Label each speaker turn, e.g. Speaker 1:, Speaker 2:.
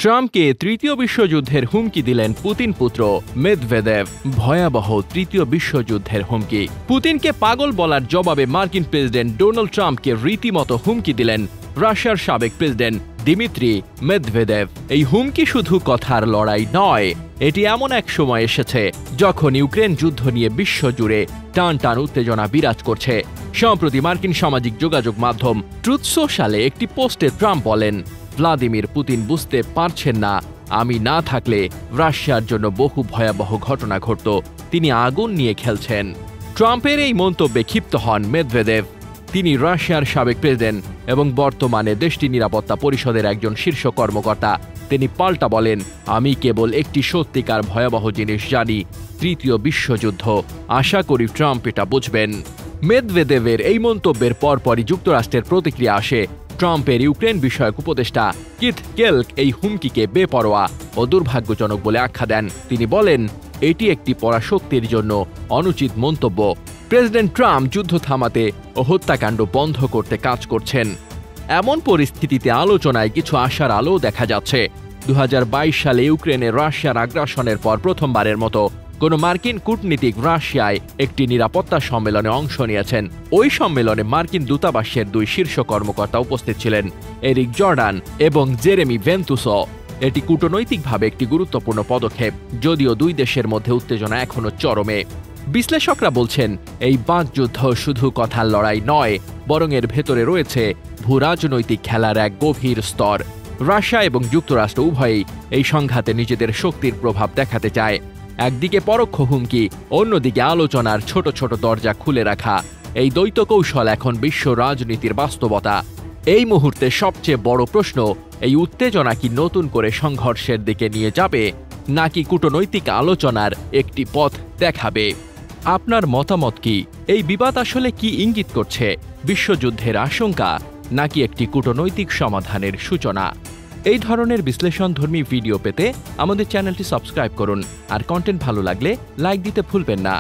Speaker 1: ট্রাম্পকে তৃতীয় বিশ্বযুদ্ধের হুমকি দিলেন পুতিন পুত্র মেদভেদেভ। ভয়াবহ তৃতীয় বিশ্বযুদ্ধের হুমকি। পুতিনকে পাগল বলার জবাবে মার্কিন প্রেসিডেন্ট ডোনাল্ড ট্রাম্পকে রীতিমতো হুমকি দিলেন রাশিয়ার সাবেক প্রেসিডেন্ট দিমিত্রি মেদভেদেভ। এই হুমকি শুধু কথার লড়াই নয়, এটি এমন এক সময় এসেছে যখন ইউক্রেন যুদ্ধ নিয়ে বিশ্বজুড়ে টান টান উত্তেজনা বিরাজ করছে। সম্প্রতি মার্কিন সামাজিক যোগাযোগ মাধ্যম ট্রুথ সোশ্যালে একটি পোস্টে ট্রাম্প বলেন, ভ্লাদিমির পুতিন বুঝতে পারছেন না, আমি না থাকলে রাশিয়ার জন্য বহু ভয়াবহ ঘটনা ঘটত, তিনি আগুন নিয়ে খেলছেন। ট্রাম্পের এই মন্তব্যে ক্ষিপ্ত হন মেদভেদেভ। তিনি রাশিয়ার সাবেক প্রেসিডেন্ট এবং বর্তমানে দেশটির নিরাপত্তা পরিষদের একজন শীর্ষ কর্মকর্তা। তিনি পাল্টা বলেন, আমি কেবল একটি সত্যিকার ভয়াবহ জিনিস জানি, তৃতীয় বিশ্বযুদ্ধ। আশা করি ট্রাম্প এটা বুঝবেন। মেদভেদেভের এই মন্তব্যের পরপরই যুক্তরাষ্ট্রের প্রতিক্রিয়া আসে। ট্রাম্পের ইউক্রেন বিষয়ক উপদেষ্টা কিথ কেলক এই হুমকিকে বেপরোয়া ও দুর্ভাগ্যজনক বলে আখ্যা দেন। তিনি বলেন, এটি একটি পরাশক্তির জন্য অনুচিত মন্তব্য। প্রেসিডেন্ট ট্রাম্প যুদ্ধ থামাতে ও হত্যাকাণ্ড বন্ধ করতে কাজ করছেন। এমন পরিস্থিতিতে আলোচনায় কিছু আশার আলো দেখা যাচ্ছে। 2022 সালে ইউক্রেনে রাশিয়ার আগ্রাসনের পর প্রথমবারের মতো কোন মার্কিন কূটনীতিক রাশিয়ায় একটি নিরাপত্তা সম্মেলনে অংশ নিয়েছেন। ওই সম্মেলনে মার্কিন দূতাবাসের দুই শীর্ষ কর্মকর্তা উপস্থিত ছিলেন, এরিক জর্ডান এবং জেরেমি ভেন্তুসো। এটি কূটনৈতিকভাবে একটি গুরুত্বপূর্ণ পদক্ষেপ, যদিও দুই দেশের মধ্যে উত্তেজনা এখনো চরমে। বিশ্লেষকরা বলছেন, এই বাকযুদ্ধ শুধু কথার লড়াই নয়, বরং এর ভেতরে রয়েছে ভূরাজনৈতিক খেলার এক গভীর স্তর। রাশিয়া এবং যুক্তরাষ্ট্র উভয়ই এই সংঘাতে নিজেদের শক্তির প্রভাব দেখাতে চায়। একদিকে পরোক্ষ হুমকি, অন্যদিকে আলোচনার ছোট ছোট দরজা খুলে রাখা। এই দ্বৈত কৌশল এখন বিশ্ব রাজনীতির বাস্তবতা। এই মুহূর্তে সবচেয়ে বড় প্রশ্ন, এই উত্তেজনা কি নতুন করে সংঘর্ষের দিকে নিয়ে যাবে, নাকি কূটনৈতিক আলোচনার একটি পথ দেখাবে? আপনার মতামত কি? এই বিবাদ আসলে কি ইঙ্গিত করছে? বিশ্বযুদ্ধের আশঙ্কা নাকি একটি কূটনৈতিক সমাধানের সূচনা? এই ধরনের বিশ্লেষণধর্মী ভিডিও পেতে আমাদের চ্যানেলটি সাবস্ক্রাইব করুন, আর কন্টেন্ট ভালো লাগলে লাইক দিতে ভুলবেন না।